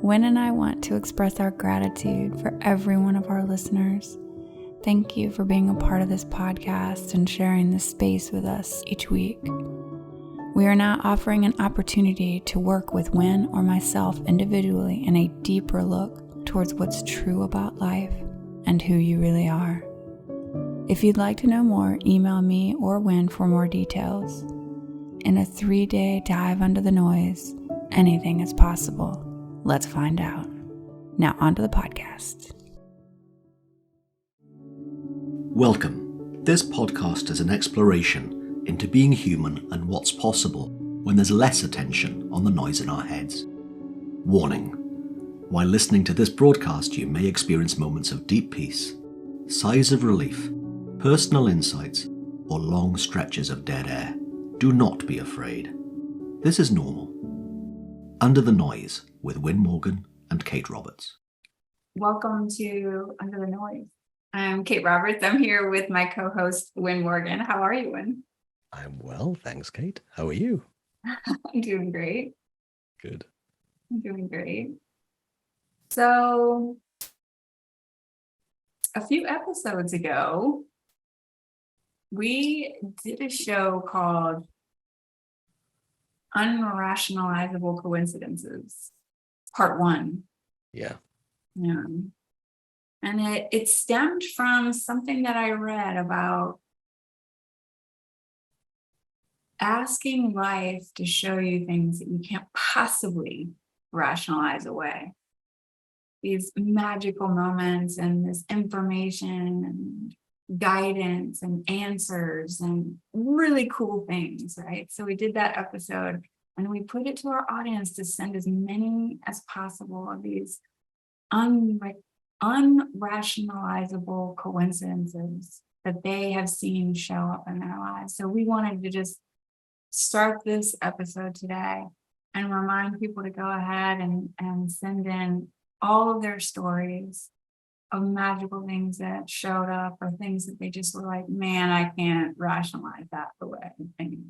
Wynn and I want to express our gratitude for every one of our listeners. Thank you for being a part of this podcast and sharing this space with us each week. We are now offering an opportunity to work with Wynn or myself individually in a deeper look towards what's true about life and who you really are. If you'd like to know more, email me or Wynn for more details. In a 3-day dive under the noise, anything is possible. Let's find out. Now onto the podcast. Welcome. This podcast is an exploration into being human and what's possible when there's less attention on the noise in our heads. Warning. While listening to this broadcast, you may experience moments of deep peace, sighs of relief, personal insights, or long stretches of dead air. Do not be afraid. This is normal. Under the Noise with Wynn Morgan and Kate Roberts. Welcome to Under the Noise. I'm Kate Roberts. I'm here with my co-host, Wynn Morgan. How are you, Wynn? I'm well, thanks, Kate. How are you? I'm doing great. Good. I'm doing great. So, a few episodes ago, we did a show called Unrationalizable Coincidences, Part 1. Yeah. Yeah. And it stemmed from something that I read about asking life to show you things that you can't possibly rationalize away. These magical moments and this information and guidance and answers and really cool things, right? So we did that episode and we put it to our audience to send as many as possible of these unrationalizable coincidences that they have seen show up in their lives. So we wanted to just start this episode today and remind people to go ahead and send in all of their stories of magical things that showed up or things that they just were like, man, I can't rationalize that away anymore.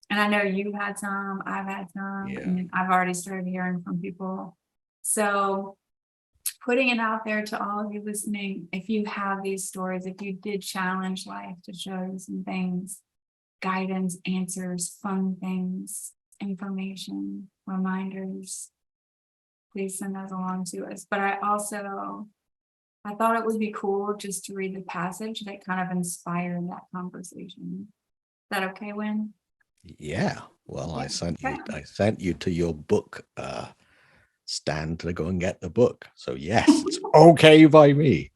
And I know you've had some, I've had some, and I've already started hearing from people. So putting it out there to all of you listening, if you have these stories, if you did challenge life to show you some things, guidance, answers, fun things, information, reminders, please send those along to us. But I thought it would be cool just to read the passage that kind of inspired that conversation. Is that okay, Wynn? Yeah. Well, Yeah. I sent you to your book stand to go and get the book. So yes, it's okay by me.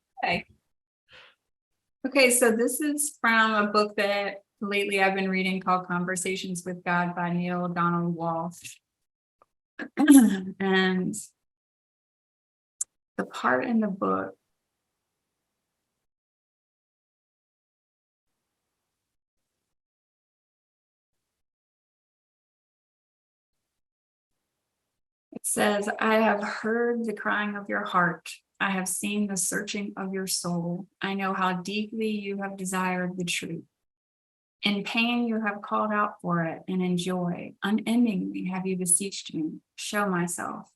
Okay, so this is from a book that lately I've been reading called Conversations with God by Neil Donald Walsh. And the part in the book it says, I have heard the crying of your heart. I have seen the searching of your soul. I know how deeply you have desired the truth. In pain, you have called out for it, and in joy, unendingly have you beseeched me, show myself,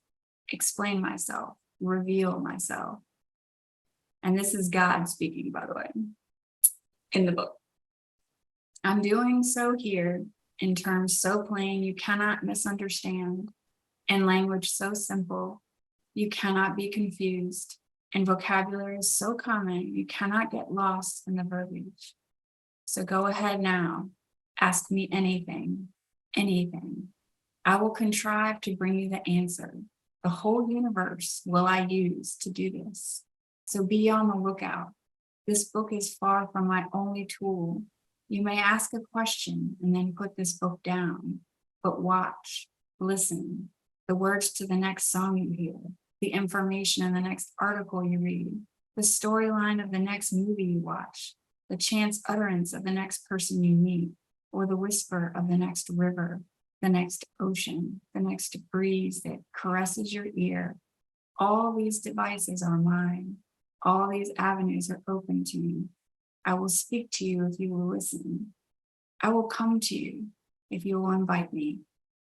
explain myself, reveal myself. And this is God speaking, by the way, in the book. I'm doing so here in terms so plain you cannot misunderstand, in language so simple you cannot be confused, in vocabulary so common you cannot get lost in the verbiage. So go ahead now, ask me anything, anything. I will contrive to bring you the answer. The whole universe will I use to do this. So be on the lookout. This book is far from my only tool. You may ask a question and then put this book down, but watch, listen, the words to the next song you hear, the information in the next article you read, the storyline of the next movie you watch, the chance utterance of the next person you meet, or the whisper of the next river, the next ocean, the next breeze that caresses your ear. All these devices are mine. All these avenues are open to me. I will speak to you if you will listen. I will come to you if you will invite me.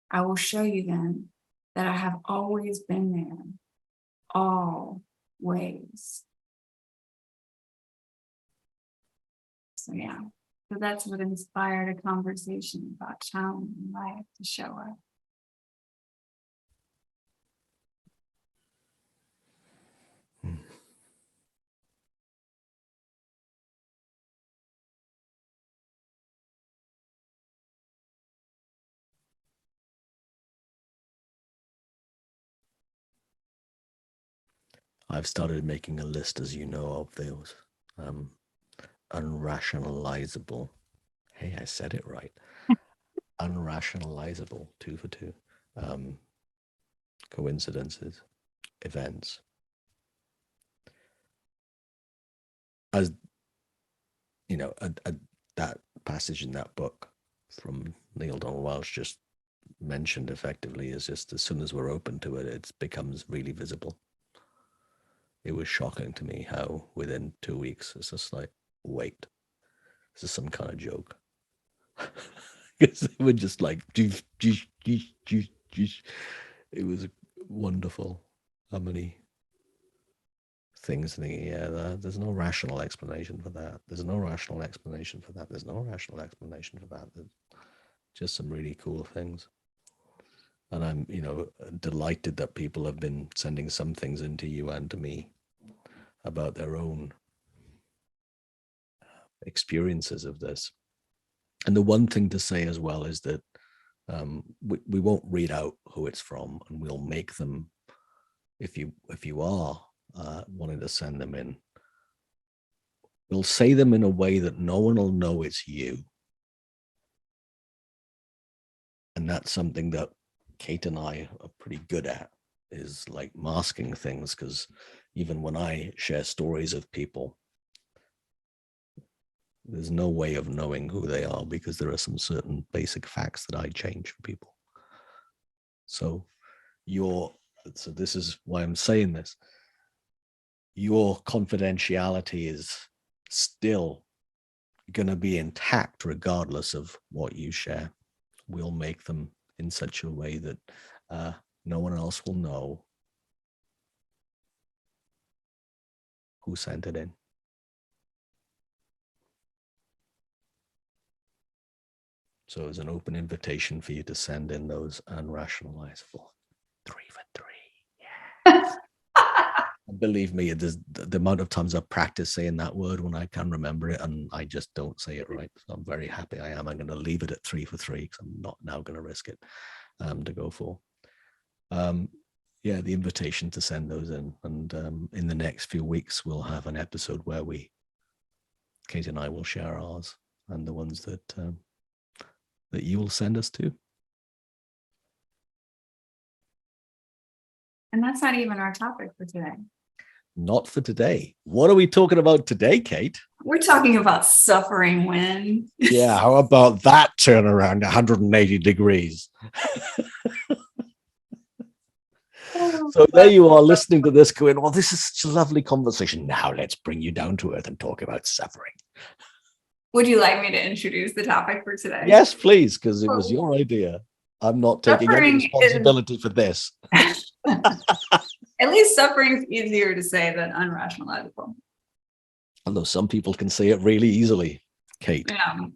I will show you then that I have always been there, always. So yeah, so that's what inspired a conversation about challenge in life to show up. I've started making a list, as you know, of those unrationalizable. Hey, I said it right. Unrationalizable, 2 for 2. Coincidences, events. As you know, that passage in that book from Neil Donald Walsh just mentioned effectively is just as soon as we're open to it, it becomes really visible. It was shocking to me how within 2 weeks it's just like, wait, this is some kind of joke. Because they were just like, it was wonderful. How many things thinking, yeah, there's no rational explanation for that. There's no rational explanation for that. There's no rational explanation for that. There's just some really cool things. And I'm, delighted that people have been sending some things into you and to me about their own experiences of this. And the one thing to say as well is that we won't read out who it's from, and we'll make them, if you are wanting to send them in, we'll say them in a way that no one will know it's you. And that's something that Kate and I are pretty good at, is like masking things, because even when I share stories of people, there's no way of knowing who they are because there are some certain basic facts that I change for people. So this is why I'm saying this. Your confidentiality is still going to be intact regardless of what you share. We'll make them in such a way that no one else will know who sent it in. So it's an open invitation for you to send in those unrationalizable 3 for 3. Yeah. Believe me, there's the amount of times I've practiced saying that word when I can remember it, and I just don't say it right. So I'm very happy I am. I'm going to leave it at 3 for 3 because I'm not now going to risk it to go for. The invitation to send those in. And in the next few weeks, we'll have an episode where Kate and I will share ours and the ones that you will send us to. And that's not even our topic for today. Not for today. What are we talking about today, Kate? We're talking about suffering when. Yeah, how about that turnaround 180 degrees? So there you are listening to this going, well, this is such a lovely conversation. Now let's bring you down to earth and talk about suffering. Would you like me to introduce the topic for today? Yes, please, because it was your idea. I'm not taking any responsibility for this. At least suffering is easier to say than unrationalizable. Although some people can say it really easily, Kate. No,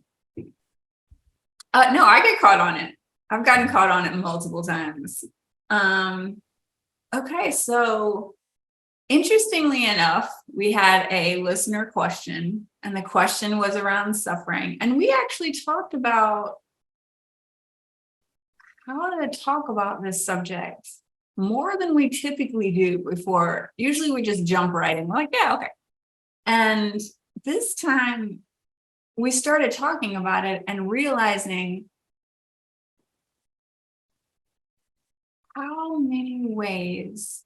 I get caught on it. I've gotten caught on it multiple times. Okay, so interestingly enough, we had a listener question, and the question was around suffering. And we actually talked about how to talk about this subject more than we typically do before. Usually we just jump right in. We're like, yeah, okay. And this time we started talking about it and realizing how many ways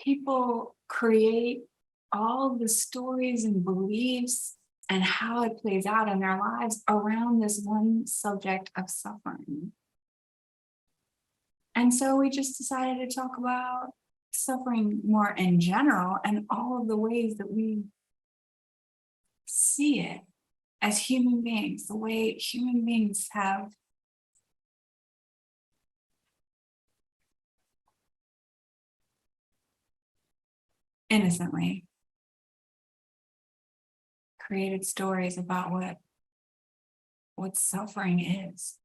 people create all the stories and beliefs and how it plays out in their lives around this one subject of suffering. And so we just decided to talk about suffering more in general and all of the ways that we see it as human beings, the way human beings have innocently created stories about what suffering is,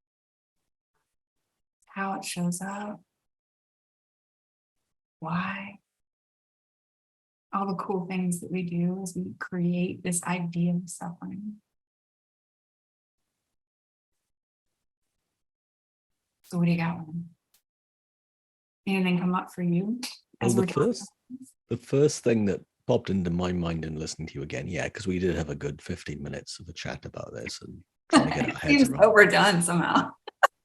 how it shows up, why, all the cool things that we do as we create this idea of suffering. So what do you got? Anything come up for you as Well, we're talking about this? the first thing that popped into my mind in listening to you again, yeah, because we did have a good 15 minutes of a chat about this and trying to get our It heads seems around. overdone somehow.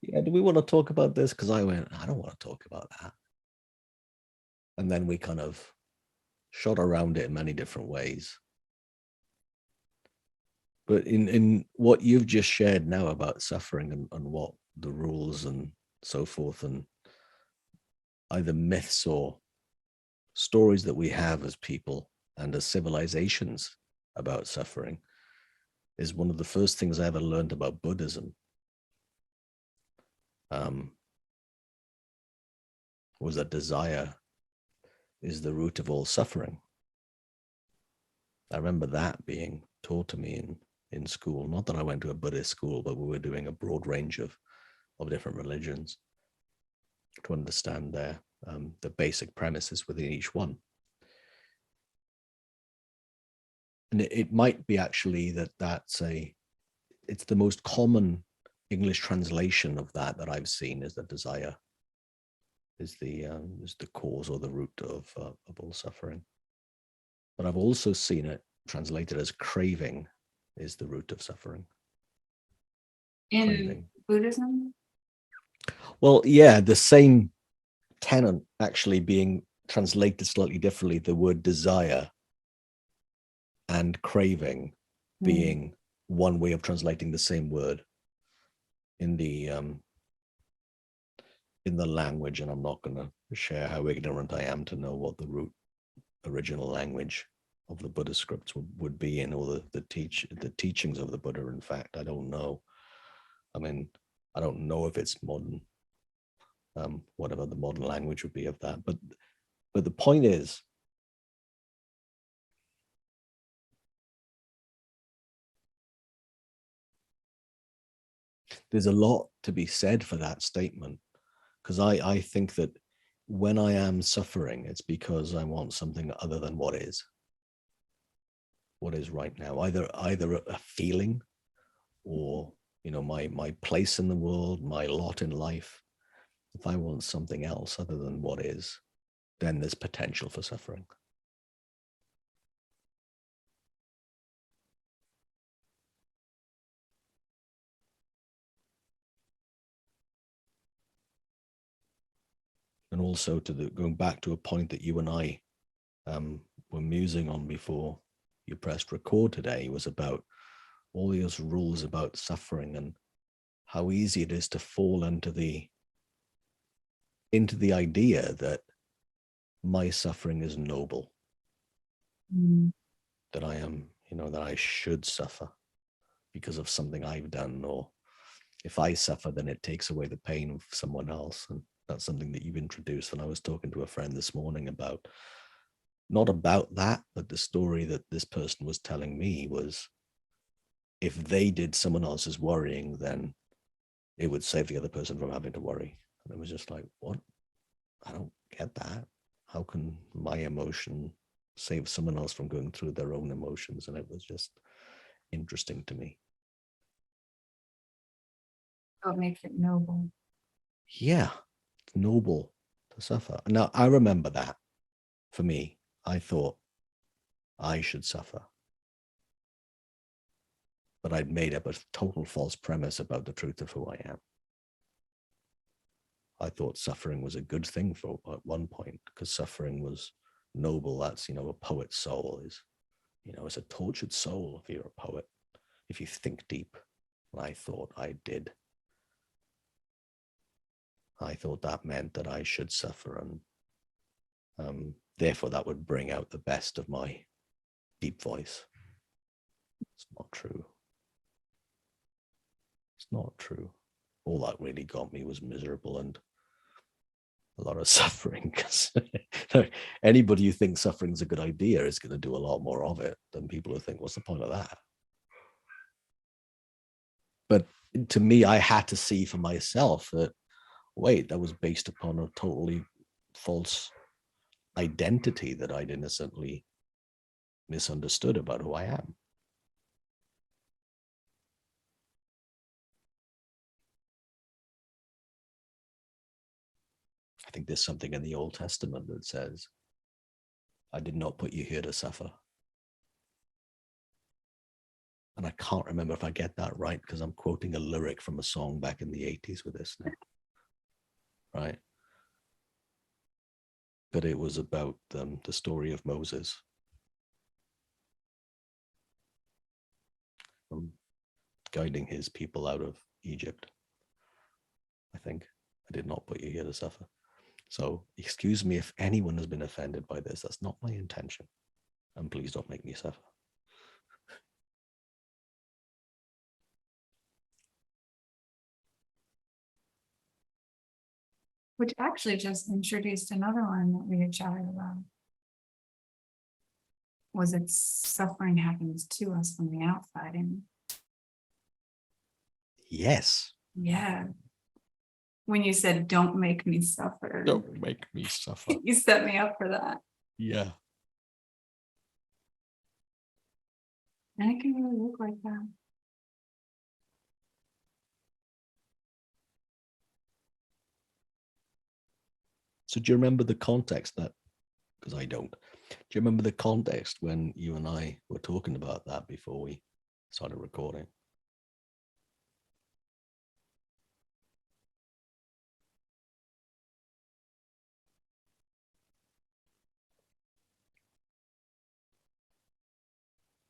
Yeah, do we want to talk about this? Because I went, I don't want to talk about that. And then we kind of shot around it in many different ways. But in what you've just shared now about suffering and what the rules and so forth, and either myths or stories that we have as people and as civilizations about suffering, is one of the first things I ever learned about Buddhism. Was that desire is the root of all suffering. I remember that being taught to me in school. Not that I went to a Buddhist school, but we were doing a broad range of different religions to understand the basic premises within each one. And it might be actually it's the most common English translation of that I've seen, is that desire is the cause or the root of all suffering. But I've also seen it translated as craving is the root of suffering. In Craving. Buddhism? Well, yeah, the same tenet actually being translated slightly differently. The word desire and craving being one way of translating the same word in the language. And I'm not going to share how ignorant I am to know what the original language of the Buddhist scripts would be in, or the teachings of the Buddha. In fact, I don't know. I mean, I don't know if it's modern, whatever the modern language would be of that. But the point is, there's a lot to be said for that statement, because I think that when I am suffering, it's because I want something other than what is right now, either a feeling or, my place in the world, my lot in life. If I want something else other than what is, then there's potential for suffering. And also going back to a point that you and I were musing on before you pressed record today, was about all those rules about suffering and how easy it is to fall into the idea that my suffering is noble, that I am, that I should suffer because of something I've done, or if I suffer, then it takes away the pain of someone else. And that's something that you've introduced. And I was talking to a friend this morning about, not about that, but the story that this person was telling me was, if they did someone else's worrying, then it would save the other person from having to worry. And it was just like, what? I don't get that. How can my emotion save someone else from going through their own emotions? And it was just interesting to me. What makes it noble? Yeah, it's noble to suffer. Now, I remember that for me, I thought I should suffer. But I'd made up a total false premise about the truth of who I am. I thought suffering was a good thing at one point, because suffering was noble. That's, a poet's soul is, it's a tortured soul if you're a poet, if you think deep. And I thought I did. I thought that meant that I should suffer, and therefore that would bring out the best of my deep voice. It's not true. It's not true. All that really got me was miserable and a lot of suffering. Because anybody who thinks suffering is a good idea is going to do a lot more of it than people who think, what's the point of that? But to me, I had to see for myself that, wait, that was based upon a totally false identity that I'd innocently misunderstood about who I am. I think there's something in the Old Testament that says, I did not put you here to suffer. And I can't remember if I get that right, because I'm quoting a lyric from a song back in the 80s with this now. Right? But it was about the story of Moses. Guiding his people out of Egypt. I think I did not put you here to suffer. So excuse me if anyone has been offended by this. That's not my intention. And please don't make me suffer. Which actually just introduced another one that we had chatted about. Was it suffering happens to us from the outside? And Yes. yeah. When you said, don't make me suffer. Don't make me suffer. You set me up for that. Yeah. And it can really look like that. So do you remember the context that, because I don't, do you remember the context when you and I were talking about that before we started recording?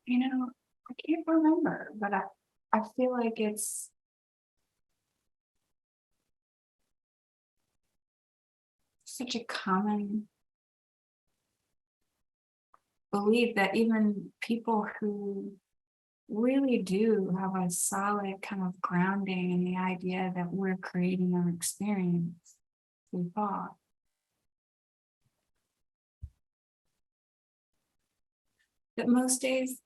You know, I can't remember, but I feel like it's such a common belief that even people who really do have a solid kind of grounding in the idea that we're creating our experience through thought. That most days,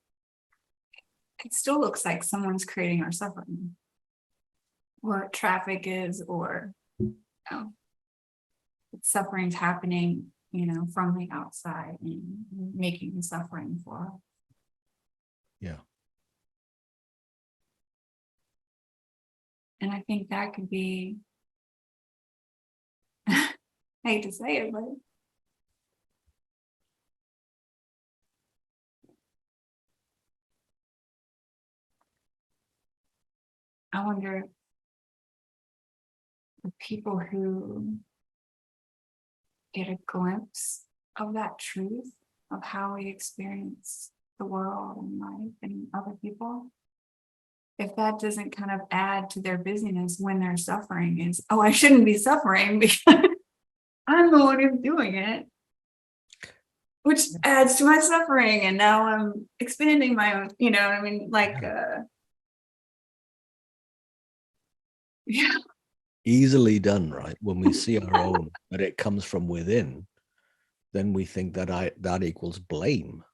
it still looks like someone's creating our suffering, or traffic is, or suffering's happening, from the outside and making the suffering for us. Yeah. And I think that could be, I hate to say it, but I wonder the people who get a glimpse of that truth of how we experience the world and life and other people, if that doesn't kind of add to their busyness when they're suffering, is, oh, I shouldn't be suffering because I'm the one who's doing it, which adds to my suffering. And now I'm expanding my own, yeah. Easily done, right? When we see our own, but it comes from within, then we think that that equals blame.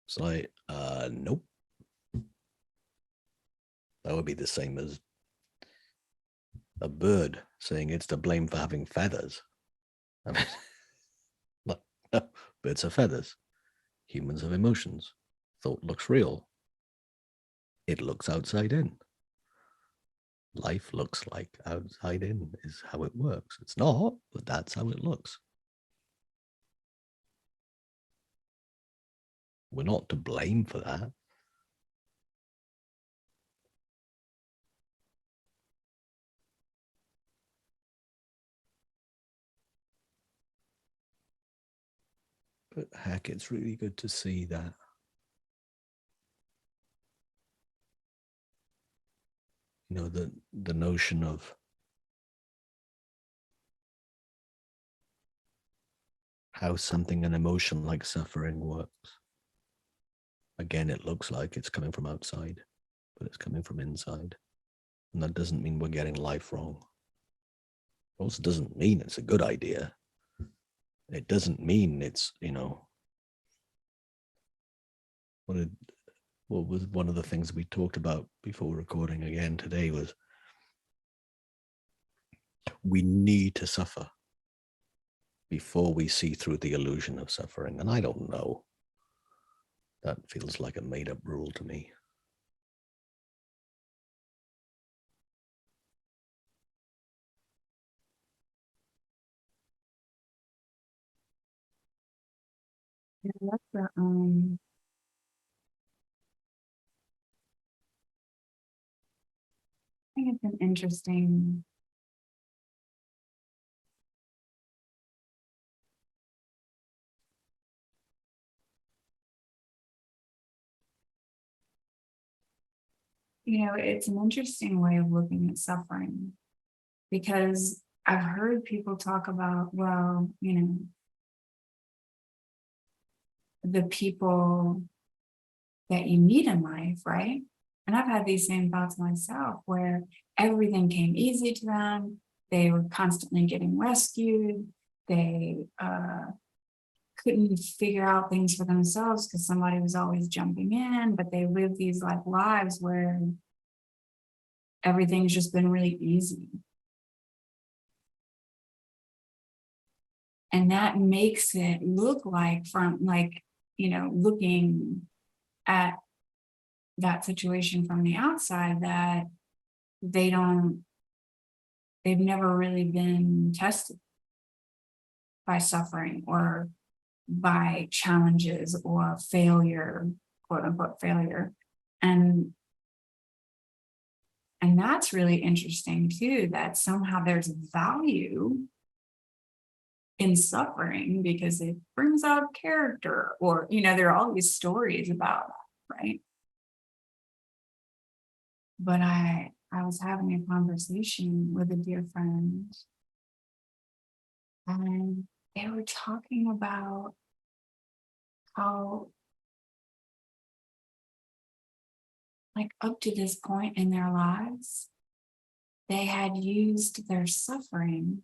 It's like, nope. That would be the same as a bird saying it's to blame for having feathers. I mean, no, birds have feathers. Humans have emotions. Thought looks real. It looks outside in. Life looks like outside in is how it works. It's not, but that's how it looks. We're not to blame for that. But heck, it's really good to see that. The notion of how something, an emotion like suffering works. Again, it looks like it's coming from outside. but it's coming from inside. And that doesn't mean we're getting life wrong. It also doesn't mean it's a good idea. It doesn't mean it's, what was one of the things we talked about before recording again today was we need to suffer before we see through the illusion of suffering. And I don't know. That feels like a made-up rule to me. Yeah, that's I think it's an interesting. It's an interesting way of looking at suffering, because I've heard people talk about, well, the people that you meet in life, right? And I've had these same thoughts myself where everything came easy to them. They were constantly getting rescued. They couldn't figure out things for themselves because somebody was always jumping in, but they lived these like lives where everything's just been really easy. And that makes it look like looking at that situation from the outside, that they've never really been tested by suffering or by challenges or failure, quote unquote failure. And that's really interesting too, that somehow there's value in suffering because it brings out character, or, there are all these stories about that, right? But I was having a conversation with a dear friend, and they were talking about how, like, up to this point in their lives, they had used their suffering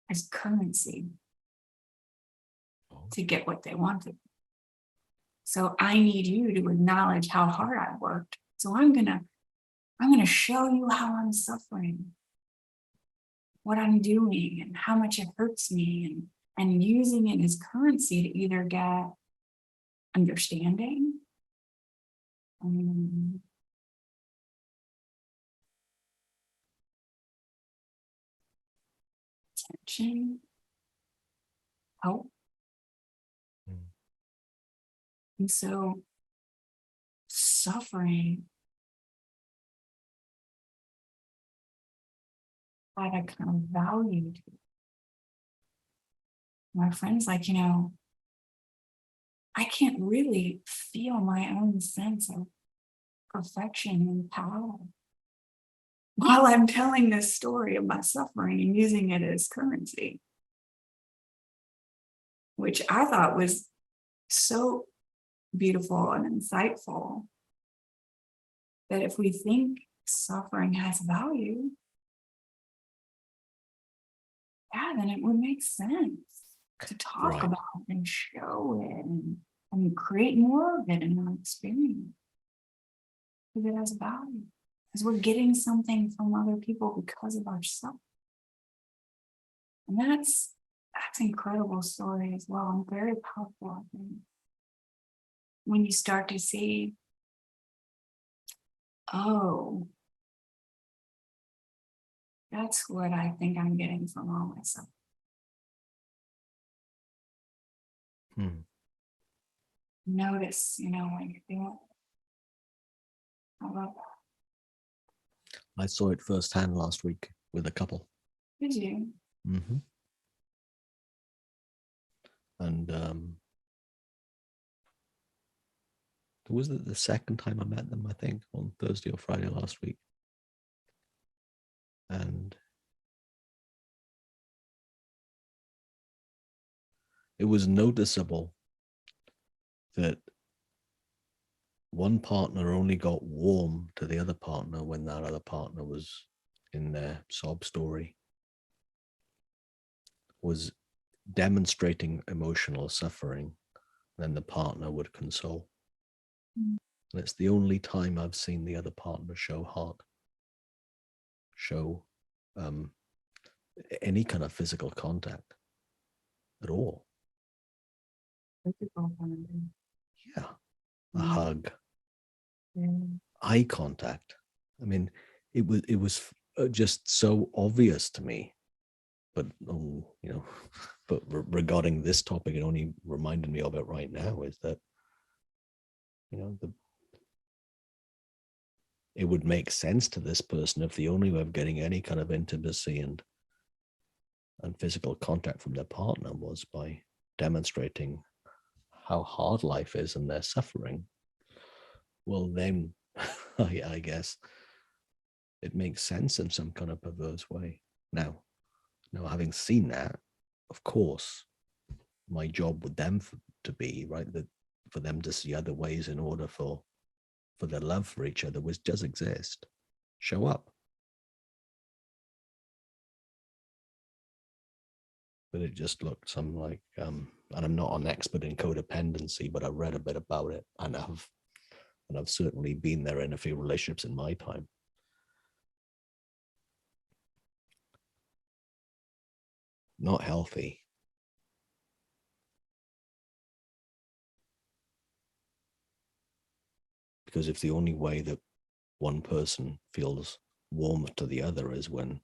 as currency to get what they wanted. So I need you to acknowledge how hard I worked. So I'm gonna show you how I'm suffering, what I'm doing, and how much it hurts me, and using it as currency to either get understanding, attention, hope. And so suffering had a kind of value to it. My friend's like, I can't really feel my own sense of perfection and power while I'm telling this story of my suffering and using it as currency, which I thought was so beautiful and insightful, that if we think suffering has value, yeah, then it would make sense to talk Right. about it and show it and create more of it in our experience. Because it has value. Because we're getting something from other people because of our suffering. And that's incredible story as well, and very powerful, I think. When you start to see, oh, that's what I think I'm getting from all my suffering. Notice, when you're doing it. I love that. I saw it firsthand last week with a couple. Did you? Mm-hmm. And was it the second time I met them, I think, on Thursday or Friday last week. And it was noticeable that one partner only got warm to the other partner when that other partner was in their sob story, was demonstrating emotional suffering, then the partner would console. Mm. And it's the only time I've seen the other partner show heart, show any kind of physical contact at all. Physical bonding. Yeah, a Mm. hug, Yeah. eye contact. I mean, it was just so obvious to me. But but regarding this topic, it only reminded me of it right now. Is that it would make sense to this person if the only way of getting any kind of intimacy and physical contact from their partner was by demonstrating how hard life is and their suffering. Well, then I guess it makes sense in some kind of perverse way. Now, having seen that, of course, my job with them to be right, that for them to see other ways in order for their love for each other, which does exist, show up. But it just looked some like, and I'm not an expert in codependency, but I read a bit about it, and I've certainly been there in a few relationships in my time. Not healthy. Because if the only way that one person feels warm to the other is when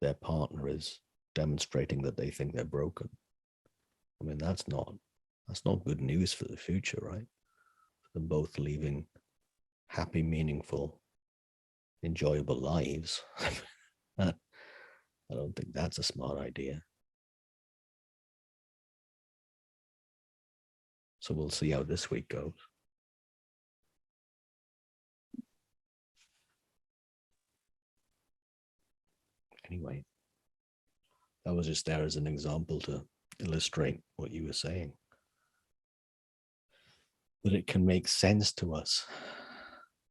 their partner is demonstrating that they think they're broken, I mean, that's not good news for the future, right? For them both leaving happy, meaningful, enjoyable lives. I don't think that's a smart idea. So we'll see how this week goes. Anyway, that was just there as an example to illustrate what you were saying. That it can make sense to us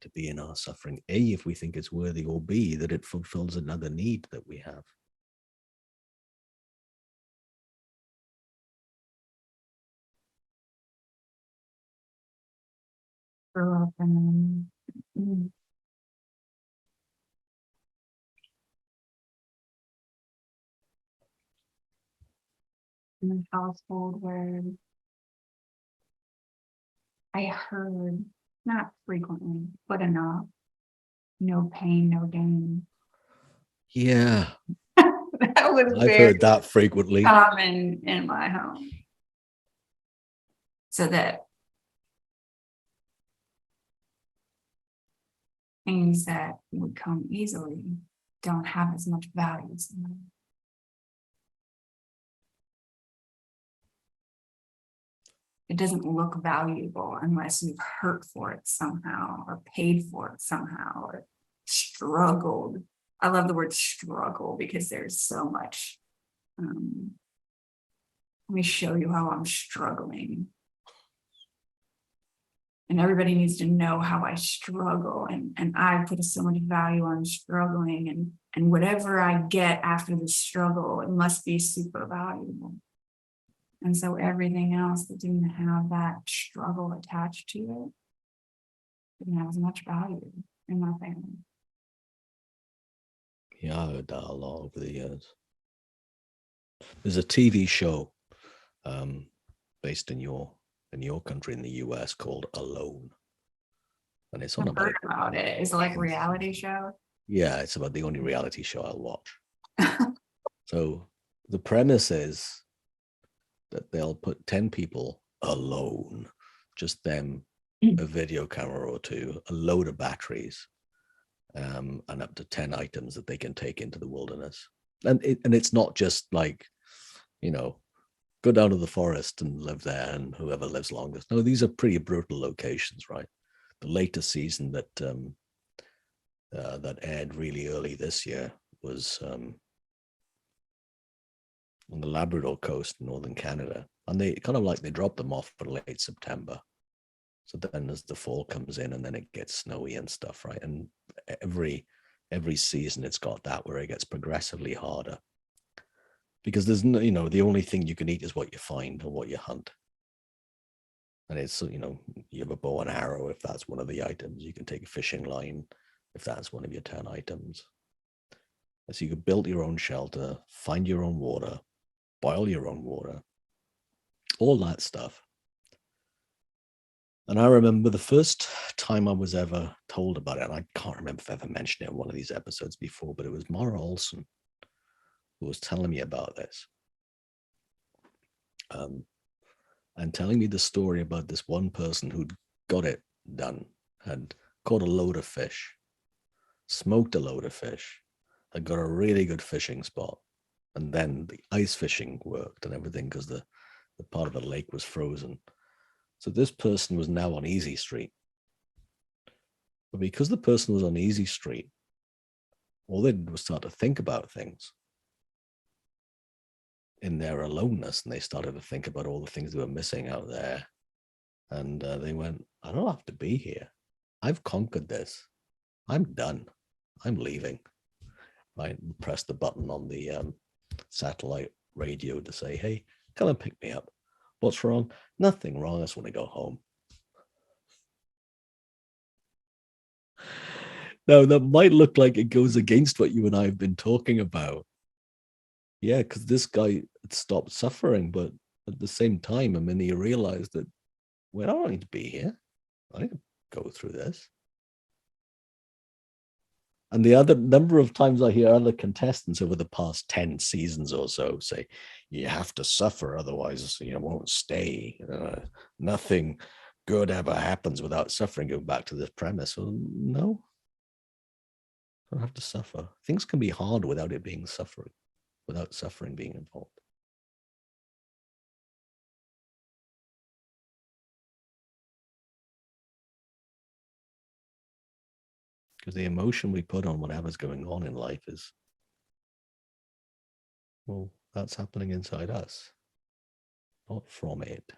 to be in our suffering. A, if we think it's worthy, or B, that it fulfills another need that we have. Grew up in a household where I heard, not frequently, but enough, no pain, no gain. Yeah, That was I've very heard that frequently. common in my home. So that things that would come easily don't have as much value as them. It doesn't look valuable unless you've hurt for it somehow, or paid for it somehow, or struggled. I love the word struggle because there's so much. Let me show you how I'm struggling. And everybody needs to know how I struggle. And I put so much value on struggling, and whatever I get after the struggle, it must be super valuable. And so everything else that didn't have that struggle attached to it didn't have as much value in my family. Yeah, I heard that a lot over the years. There's a TV show based in your country, in the US, called Alone. And it's on I've heard about it. Is it like a reality show? Yeah, it's about the only reality show I'll watch. So the premise is that they'll put 10 people alone, just them, a video camera or two, a load of batteries, and up to 10 items that they can take into the wilderness. And it's not just like, go down to the forest and live there and whoever lives longest. No, these are pretty brutal locations, right? The latest season that that aired really early this year was on the Labrador coast in northern Canada, and they dropped them off for late September. So then as the fall comes in and then it gets snowy and stuff, right? And every season it's got that where it gets progressively harder. Because there's no, the only thing you can eat is what you find or what you hunt. And it's, you have a bow and arrow if that's one of the items. You can take a fishing line if that's one of your 10 items. So you can build your own shelter, find your own water, boil your own water, all that stuff. And I remember the first time I was ever told about it, and I can't remember if I ever mentioned it in one of these episodes before, but it was Mara Olson who was telling me about this. And telling me the story about this one person who'd got it done, had caught a load of fish, smoked a load of fish, had got a really good fishing spot. And then the ice fishing worked and everything because the part of the lake was frozen. So this person was now on Easy Street. But because the person was on Easy Street, all they did was start to think about things in their aloneness, and they started to think about all the things they were missing out there. And they went, I don't have to be here. I've conquered this. I'm done. I'm leaving. I pressed the button on the satellite radio to say, hey, come and pick me up. What's wrong? Nothing wrong. I just want to go home. Now, that might look like it goes against what you and I have been talking about. Yeah, because this guy had stopped suffering, but at the same time, I mean, he realized that, well, I don't need to be here. I need to go through this. And the other number of times I hear other contestants over the past 10 seasons or so say, you have to suffer, otherwise you won't stay. Nothing good ever happens without suffering. Go back to this premise. Well, no, I don't have to suffer. Things can be hard without it being suffering, without suffering being involved. Because the emotion we put on whatever's going on in life is, well, that's happening inside us, not from it.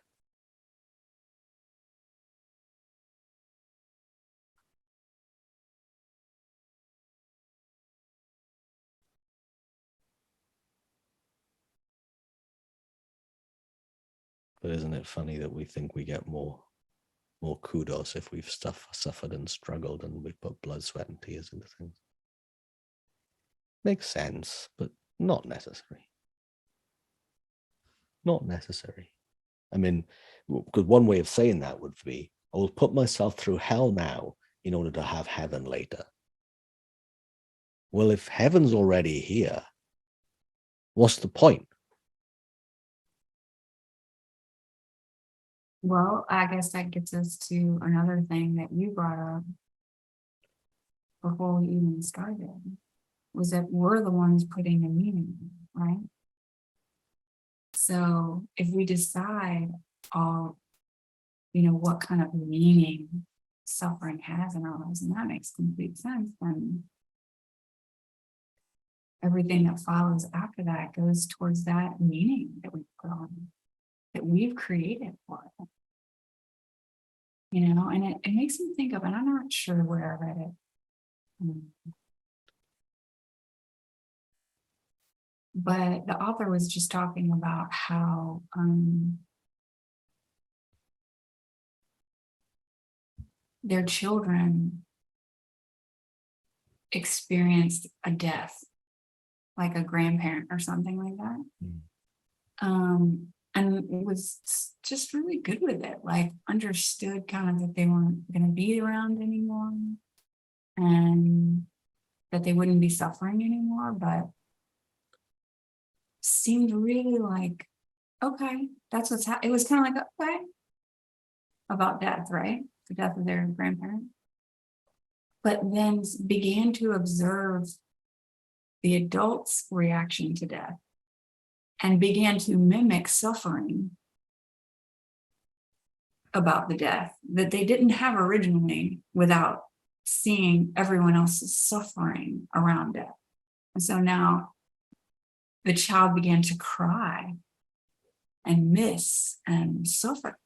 But isn't it funny that we think we get more kudos if we've suffered and struggled and we've put blood, sweat, and tears into things? Makes sense, but not necessary. Not necessary. I mean, because one way of saying that would be, I will put myself through hell now in order to have heaven later. Well, if heaven's already here, what's the point? Well, I guess that gets us to another thing that you brought up before we even started, was that we're the ones putting the meaning, right? So if we decide what kind of meaning suffering has in our lives, and that makes complete sense, then everything that follows after that goes towards that meaning that we put on, that we've created for it. And it makes me think of, and I'm not sure where I read it. But the author was just talking about how their children experienced a death, like a grandparent or something like that. And was just really good with it, like understood kind of that they weren't going to be around anymore and that they wouldn't be suffering anymore, but seemed really like, okay, that's what's happening. It was kind of like, okay, about death, right? The death of their grandparent. But then began to observe the adult's reaction to death and began to mimic suffering about the death that they didn't have originally without seeing everyone else's suffering around it. And so now the child began to cry and miss and suffer.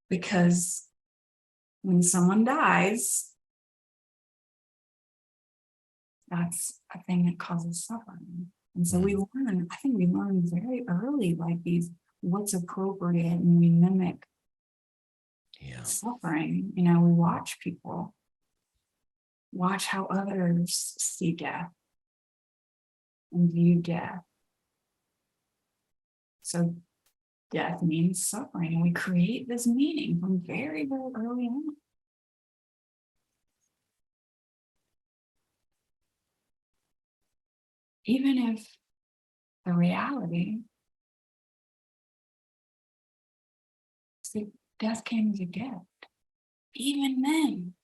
Because when someone dies, that's a thing that causes suffering. And so we learn, I think we learn very early, like what's appropriate, and we mimic suffering. We watch people, watch how others see death and view death. So death means suffering, and we create this meaning from very, very early on. Even if the reality is that death came as a gift, even then,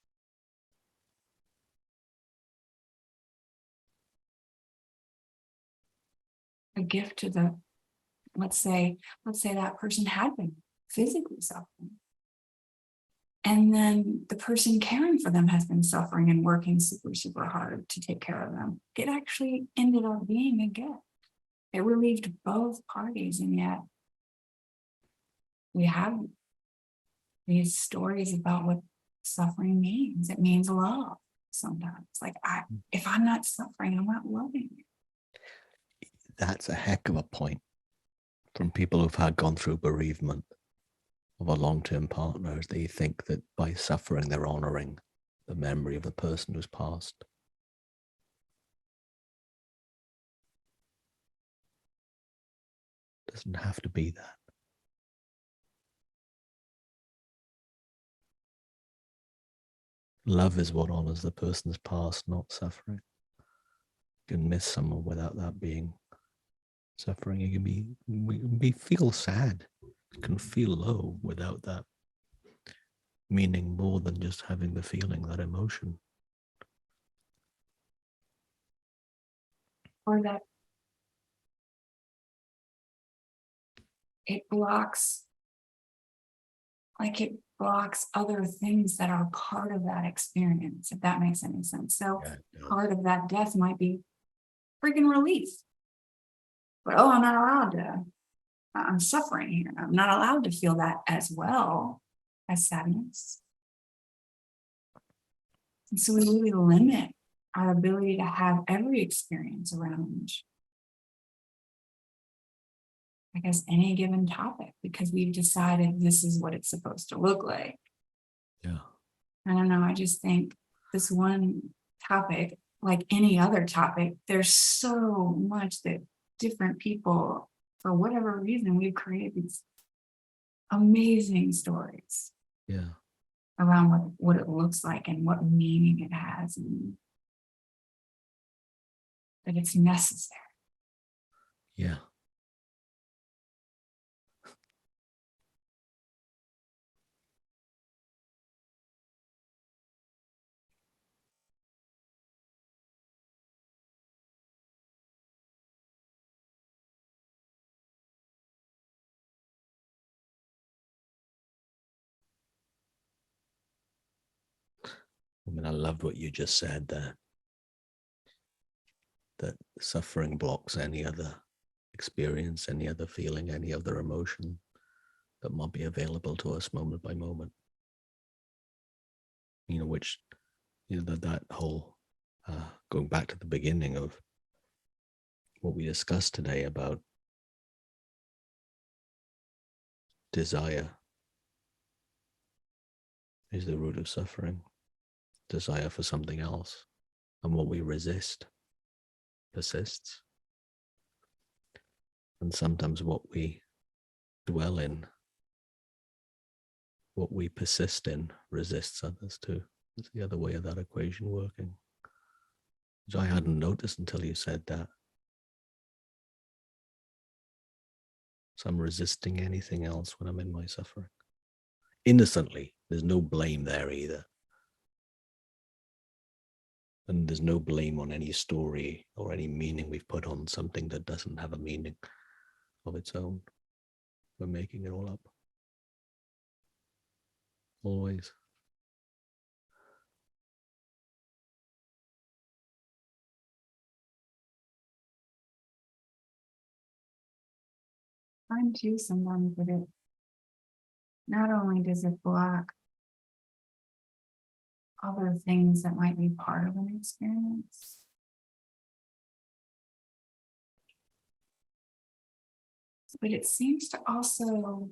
a gift to the, let's say that person had been physically suffering. And then the person caring for them has been suffering and working super, super hard to take care of them. It actually ended up being a gift. It relieved both parties. And yet we have these stories about what suffering means. It means love sometimes. Like, if I'm not suffering, I'm not loving you. That's a heck of a point from people who've gone through bereavement of a long-term partner. They think that by suffering, they're honoring the memory of the person who's passed. It doesn't have to be that. Love is what honors the person's past, not suffering. You can miss someone without that being suffering. You can feel sad. You can feel low without that meaning more than just having the feeling, that emotion. Or that it blocks other things that are part of that experience, if that makes any sense. So part of that death might be freaking relief. But I'm not allowed to, I'm suffering here. I'm not allowed to feel that as well as sadness. And so we really limit our ability to have every experience around, I guess, any given topic, because we've decided this is what it's supposed to look like. Yeah. I don't know. I just think this one topic, like any other topic, there's so much that different people, for whatever reason, we've created these amazing stories around what it looks like and what meaning it has, and that it's necessary. Yeah. I mean, I loved what you just said there, that suffering blocks any other experience, any other feeling, any other emotion that might be available to us moment by moment. Which, that whole, going back to the beginning of what we discussed today about desire is the root of suffering, desire for something else, and what we resist persists. And sometimes what we dwell in, what we persist in, resists others too. It's the other way of that equation working, which I hadn't noticed until you said that. So I'm resisting anything else when I'm in my suffering. Innocently, there's no blame there either. And there's no blame on any story or any meaning we've put on something that doesn't have a meaning of its own. We're making it all up. Always. I'm too sometimes, but not only does it block other things that might be part of an experience, but it seems to also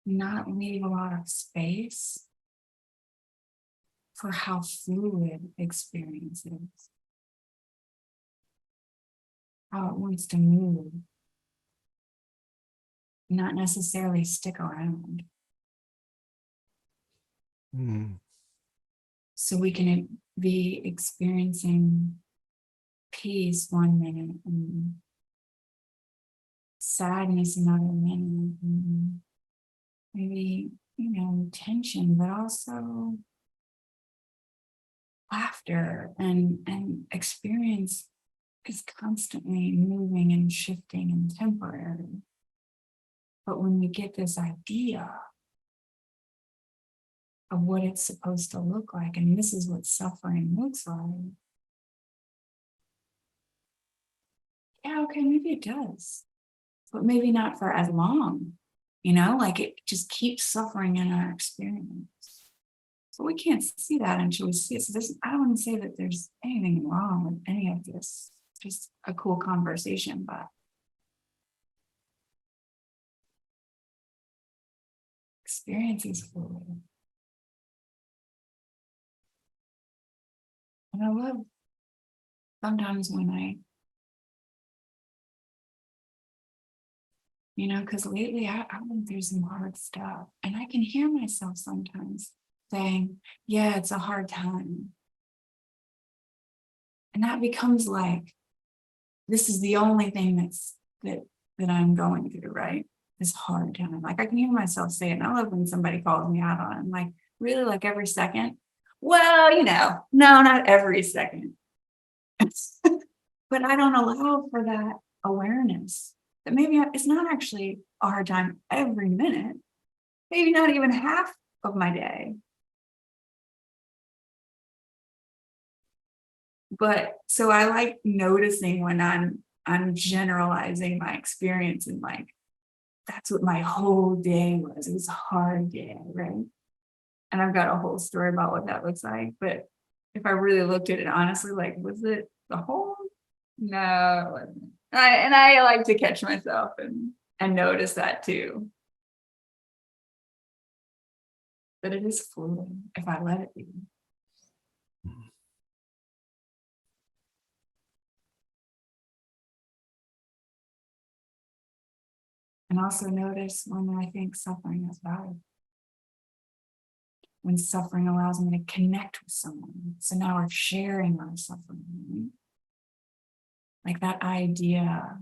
not leave a lot of space for how fluid experience is, how it wants to move, not necessarily stick around. So we can be experiencing peace one minute and sadness another minute, and maybe, tension, but also laughter, and experience is constantly moving and shifting and temporary. But when we get this idea of what it's supposed to look like, and this is what suffering looks like, yeah, okay, maybe it does, but maybe not for as long, like it just keeps suffering in our experience. So we can't see that until we see it. So I don't want to say that there's anything wrong with any of this, just a cool conversation, but experience is fluid. And I love sometimes when because lately I went through some hard stuff, and I can hear myself sometimes saying, yeah, it's a hard time. And that becomes like, this is the only thing that I'm going through, right? This hard time. Like I can hear myself say it. And I love when somebody calls me out on it. I'm like, really, like every second? Well, no, not every second. But I don't allow for that awareness that maybe it's not actually a hard time every minute, maybe not even half of my day. But so I like noticing when I'm generalizing my experience, and like that's what my whole day was. It was a hard day, right? And I've got a whole story about what that looks like. But if I really looked at it honestly, like, was it the whole? No, it wasn't. I like to catch myself and notice that too. That it is fluid if I let it be. And also notice when I think suffering is valid. When suffering allows me to connect with someone. So now we're sharing our suffering. Right? Like that idea.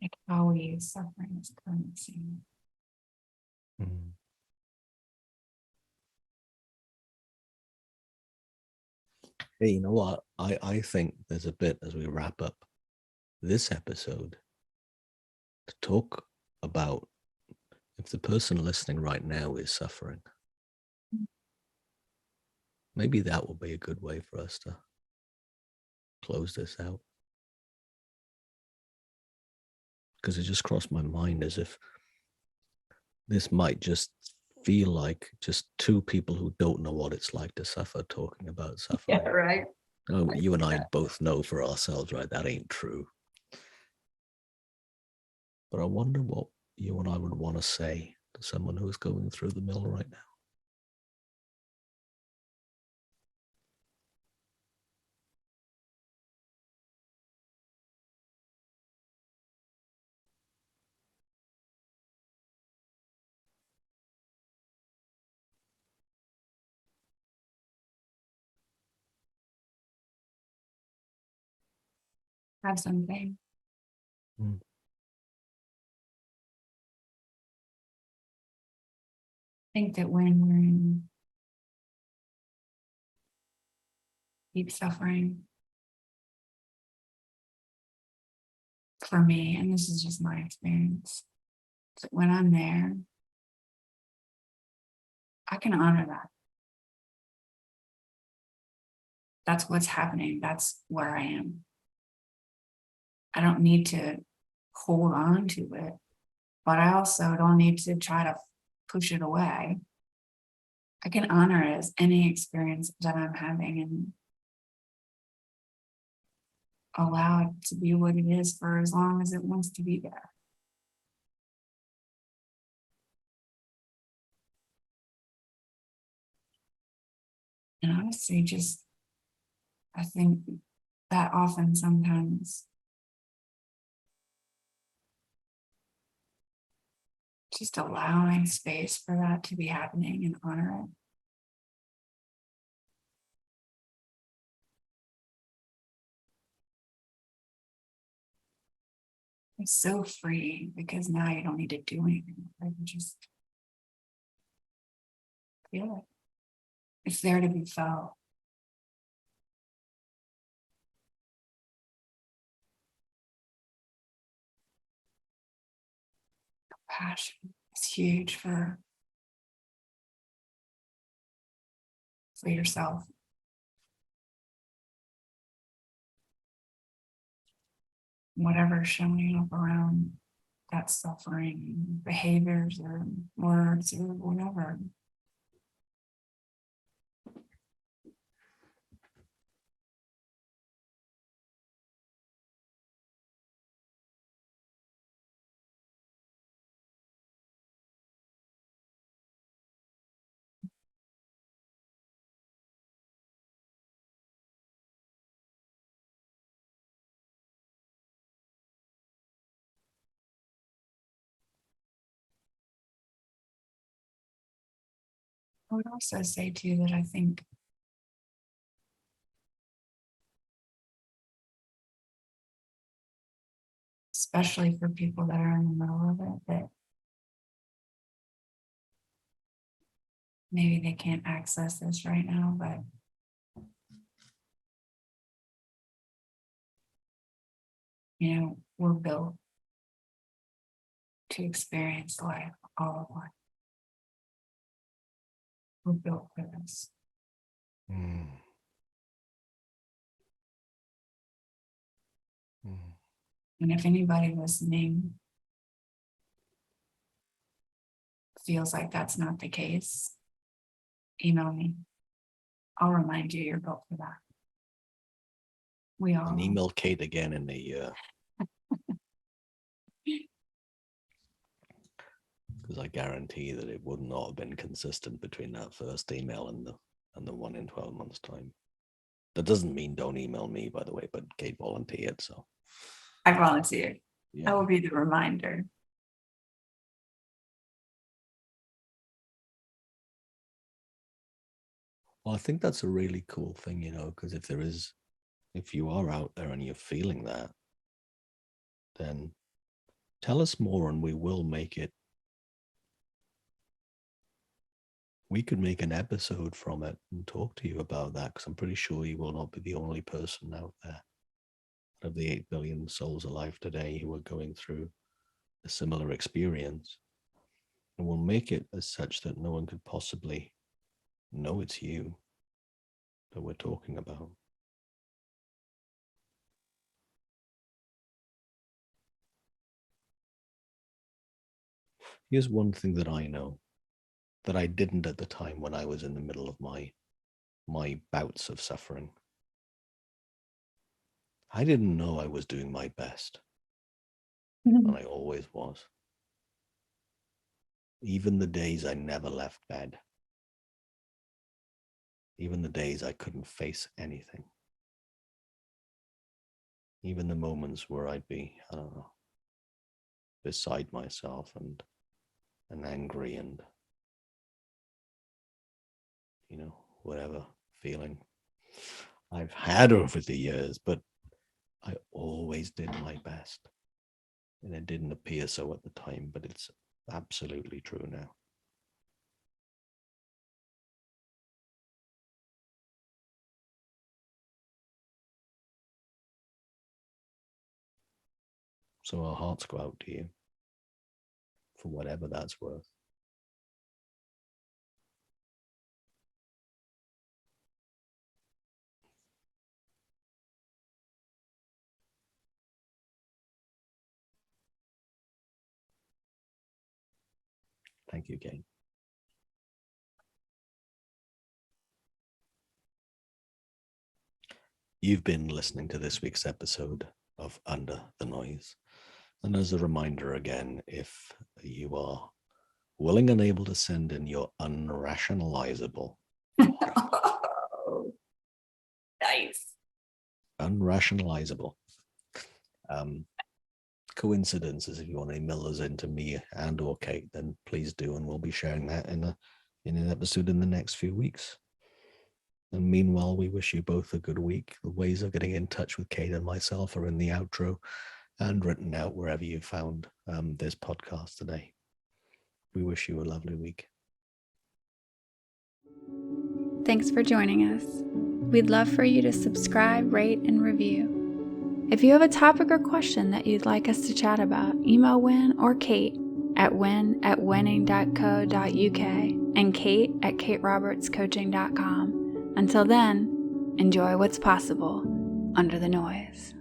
Like how we use suffering as currency. Hey, you know what? I think there's a bit as we wrap up this episode to talk about if the person listening right now is suffering. Maybe that will be a good way for us to close this out. Because it just crossed my mind as if this might just feel like just two people who don't know what it's like to suffer talking about suffering. Yeah, right. Oh, you and I both know for ourselves, right? That ain't true. But I wonder what you and I would want to say to someone who is going through the mill right now. Have something. Mm. I think that when we're in deep suffering, for me, and this is just my experience, that when I'm there, I can honor that. That's what's happening. That's where I am. I don't need to hold on to it, but I also don't need to try to push it away. I can honor it as any experience that I'm having and allow it to be what it is for as long as it wants to be there. And honestly, I think that often sometimes just allowing space for that to be happening and honor it. It's so freeing because now you don't need to do anything. You just feel it. It's there to be felt. Passion is huge for yourself. Whatever's showing up around that suffering, behaviors or words or whatever. I would also say too that I think especially for people that are in the middle of it, that maybe they can't access this right now, but we're built to experience life, all of life. We're built for this. Mm. Mm. And if anybody listening feels like that's not the case, email me. I'll remind you you're built for that. We all And email Kate again in a year. Because I guarantee that it would not have been consistent between that first email and the one in 12 months' time. That doesn't mean don't email me, by the way, but Kate volunteered, so. I volunteered. Yeah. I will be the reminder. Well, I think that's a really cool thing, because if you are out there and you're feeling that, then tell us more and we will make it. We could make an episode from it and talk to you about that, because I'm pretty sure you will not be the only person out there of the 8 billion souls alive today who are going through a similar experience. And we'll make it as such that no one could possibly know it's you that we're talking about. Here's one thing that I know that I didn't at the time when I was in the middle of my bouts of suffering. I didn't know I was doing my best, and I always was. Even the days I never left bed, even the days I couldn't face anything, even the moments where I'd be, I don't know, beside myself and angry and, whatever feeling I've had over the years, but I always did my best. And it didn't appear so at the time, but it's absolutely true now. So our hearts go out to you for whatever that's worth. Thank you, Kate. You've been listening to this week's episode of Under the Noise. And as a reminder again, if you are willing and able to send in your unrationalizable, Nice. unrationalizable coincidences, if you want to email those in to me and or Kate, then please do, and we'll be sharing that in an episode in the next few weeks. And meanwhile, we wish you both a good week. The ways of getting in touch with Kate and myself are in the outro and written out wherever you found this podcast today. We wish you a lovely week. Thanks for joining us. We'd love for you to subscribe, rate, and review. If you have a topic or question that you'd like us to chat about, email Win or Kate at win@winning.co.uk and Kate at katerobertscoaching.com. Until then, enjoy what's possible under the noise.